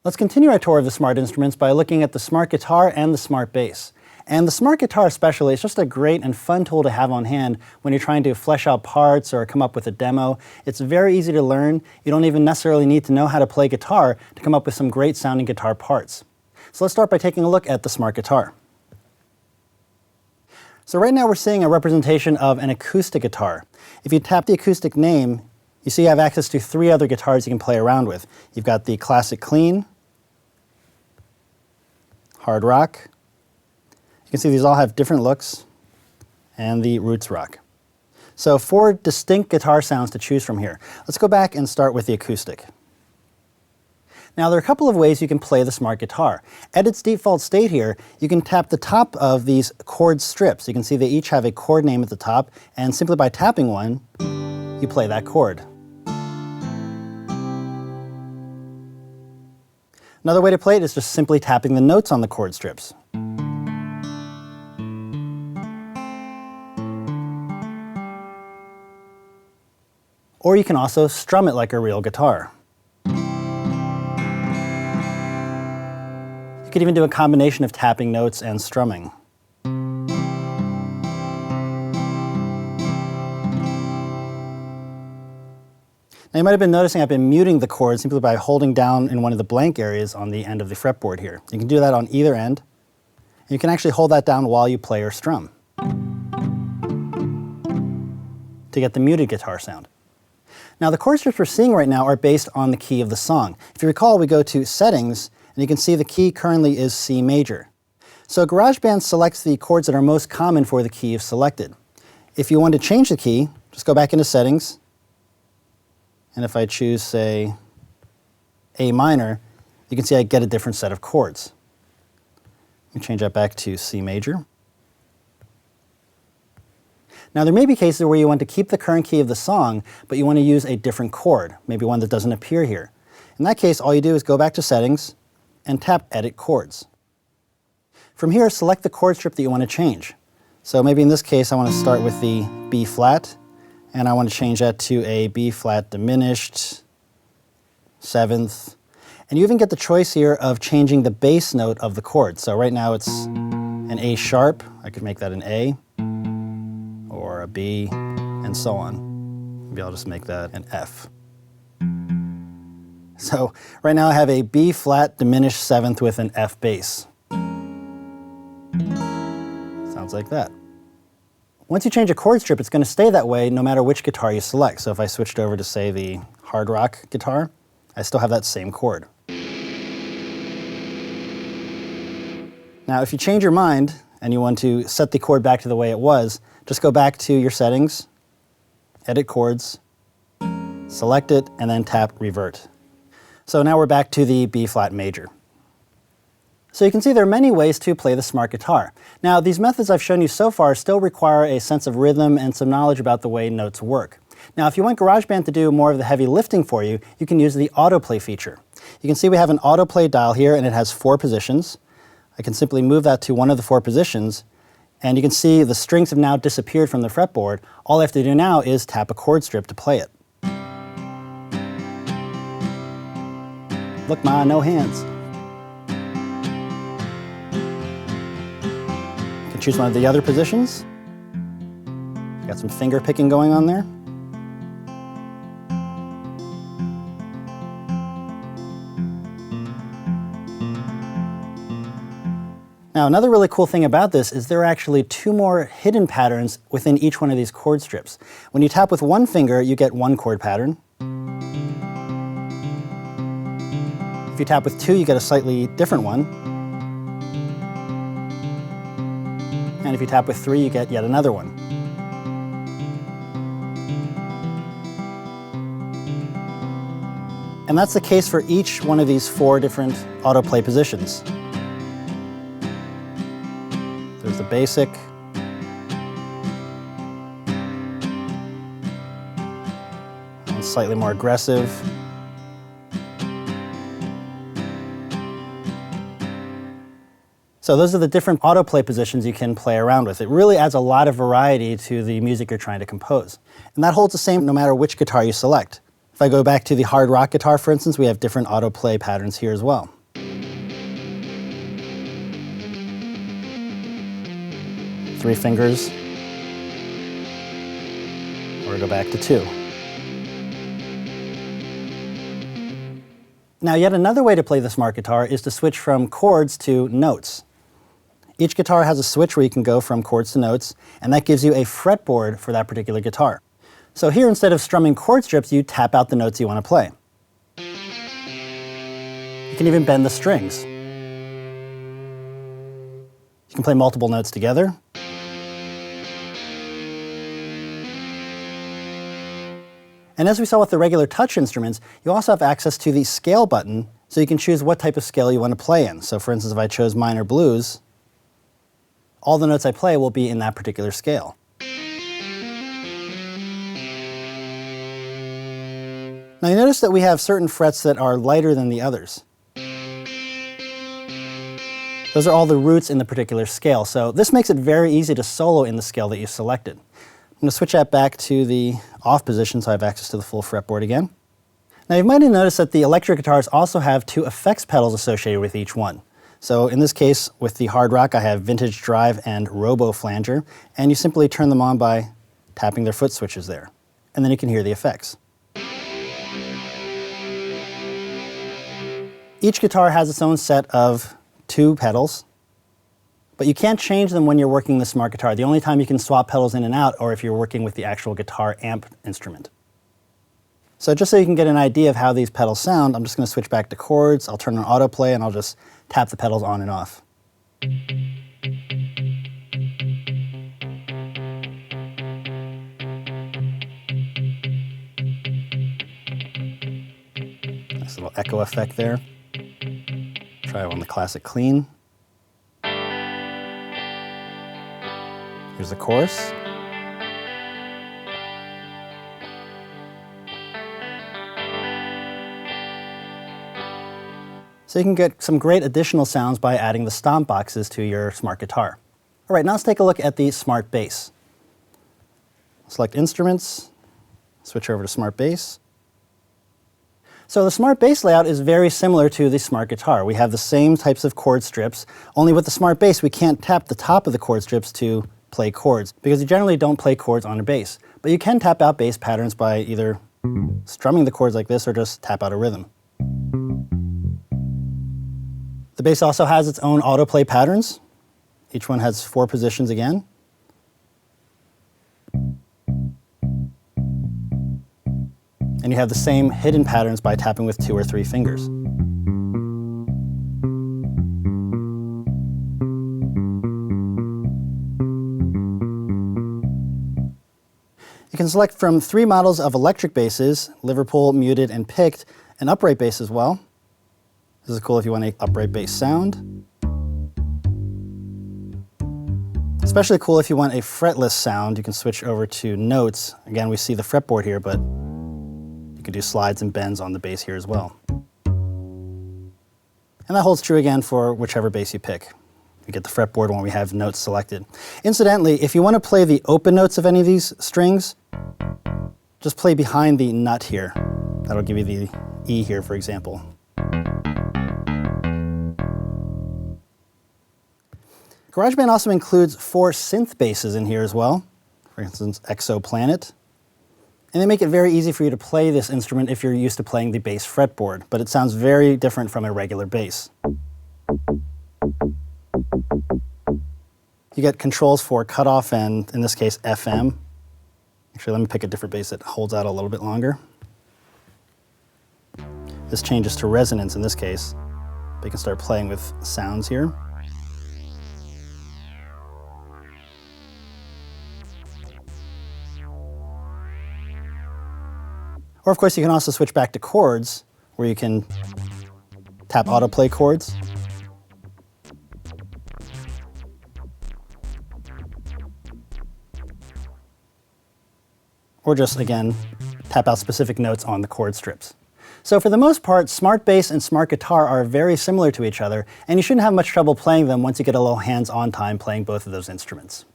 Let's continue our tour of the smart instruments by looking at the smart guitar and the smart bass. And the smart guitar especially is just a great and fun tool to have on hand when you're trying to flesh out parts or come up with a demo. It's very easy to learn. You don't even necessarily need to know how to play guitar to come up with some great sounding guitar parts. So let's start by taking a look at the smart guitar. So right now we're seeing a representation of an acoustic guitar. If you tap the acoustic name, you see you have access to 3 other guitars you can play around with. You've got the classic clean, hard rock, you can see these all have different looks, and the roots rock. So 4 distinct guitar sounds to choose from here. Let's go back and start with the acoustic. Now there are a couple of ways you can play the smart guitar. At its default state here, you can tap the top of these chord strips. You can see they each have a chord name at the top, and simply by tapping one, you play that chord. Another way to play it is just simply tapping the notes on the chord strips. Or you can also strum it like a real guitar. You could even do a combination of tapping notes and strumming. Now you might have been noticing I've been muting the chord simply by holding down in one of the blank areas on the end of the fretboard here. You can do that on either end. And you can actually hold that down while you play or strum to get the muted guitar sound. Now the chord strips we're seeing right now are based on the key of the song. If you recall, we go to Settings, and you can see the key currently is C major. So GarageBand selects the chords that are most common for the key you've selected. If you want to change the key, just go back into Settings, and if I choose, say, A minor, you can see I get a different set of chords. Let me change that back to C major. Now there may be cases where you want to keep the current key of the song, but you want to use a different chord, maybe one that doesn't appear here. In that case, all you do is go back to Settings and tap Edit Chords. From here, select the chord strip that you want to change. So maybe in this case, I want to start with the B flat, and I want to change that to a B flat diminished, 7th. And you even get the choice here of changing the bass note of the chord. So right now it's an A sharp, I could make that an A, or a B, and so on. Maybe I'll just make that an F. So right now I have a B flat diminished 7th with an F bass. Sounds like that. Once you change a chord strip, it's going to stay that way no matter which guitar you select. So if I switched over to, say, the hard rock guitar, I still have that same chord. Now if you change your mind and you want to set the chord back to the way it was, just go back to your Settings, Edit Chords, select it, and then tap Revert. So now we're back to the B flat major. So you can see there are many ways to play the smart guitar. Now these methods I've shown you so far still require a sense of rhythm and some knowledge about the way notes work. Now if you want GarageBand to do more of the heavy lifting for you, you can use the autoplay feature. You can see we have an autoplay dial here, and it has 4 positions. I can simply move that to one of the 4 positions, and you can see the strings have now disappeared from the fretboard. All I have to do now is tap a chord strip to play it. Look, Ma, no hands. You can choose one of the other positions. Got some finger picking going on there. Now another really cool thing about this is there are actually 2 more hidden patterns within each one of these chord strips. When you tap with one finger, you get one chord pattern. If you tap with 2, you get a slightly different one. And if you tap with 3, you get yet another one. And that's the case for each one of these 4 different autoplay positions. There's the basic, and slightly more aggressive, so those are the different autoplay positions you can play around with. It really adds a lot of variety to the music you're trying to compose. And that holds the same no matter which guitar you select. If If I go back to the hard rock guitar, for instance, we have different autoplay patterns here as well. 3 fingers, or go back to 2. Now, yet another way to play the smart guitar is to switch from chords to notes. Each guitar has a switch where you can go from chords to notes, and that gives you a fretboard for that particular guitar. So here, instead of strumming chord strips, you tap out the notes you want to play. You can even bend the strings. You can play multiple notes together. And as we saw with the regular touch instruments, you also have access to the scale button, so you can choose what type of scale you want to play in. So for instance, if I chose minor blues, all the notes I play will be in that particular scale. Now you notice that we have certain frets that are lighter than the others. Those are all the roots in the particular scale, so this makes it very easy to solo in the scale that you selected. I'm going to switch that back to the off position so I have access to the full fretboard again. Now you might have noticed that the electric guitars also have 2 effects pedals associated with each one. So in this case, with the hard rock, I have vintage drive and robo flanger, and you simply turn them on by tapping their foot switches there. And then you can hear the effects. Each guitar has its own set of 2 pedals, but you can't change them when you're working the smart guitar. The only time you can swap pedals in and out or if you're working with the actual guitar amp instrument. So just so you can get an idea of how these pedals sound, I'm just going to switch back to chords, I'll turn on autoplay, and I'll just tap the pedals on and off. Nice little echo effect there. Try it on the classic clean. Here's the chorus. So you can get some great additional sounds by adding the stomp boxes to your smart guitar. All right, now let's take a look at the smart bass. Select Instruments, switch over to Smart Bass. So the smart bass layout is very similar to the smart guitar. We have the same types of chord strips, only with the smart bass we can't tap the top of the chord strips to play chords, because you generally don't play chords on a bass. But you can tap out bass patterns by either strumming the chords like this or just tap out a rhythm. The bass also has its own autoplay patterns. Each one has 4 positions again. And you have the same hidden patterns by tapping with 2 or 3 fingers. You can select from 3 models of electric basses: Liverpool, muted, and picked, and upright bass as well. This is cool if you want an upright bass sound. Especially cool if you want a fretless sound. You can switch over to notes. Again, we see the fretboard here, but you can do slides and bends on the bass here as well. And that holds true again for whichever bass you pick. You get the fretboard when we have notes selected. Incidentally, if you want to play the open notes of any of these strings, just play behind the nut here. That'll give you the E here, for example. GarageBand also includes 4 synth basses in here as well. For instance, Exoplanet. And they make it very easy for you to play this instrument if you're used to playing the bass fretboard, but it sounds very different from a regular bass. You get controls for cutoff and, in this case, FM. Actually, let me pick a different bass that holds out a little bit longer. This changes to resonance in this case. But you can start playing with sounds here. Or of course you can also switch back to chords, where you can tap autoplay chords. Or just, again, tap out specific notes on the chord strips. So for the most part, smart bass and smart guitar are very similar to each other, and you shouldn't have much trouble playing them once you get a little hands-on time playing both of those instruments.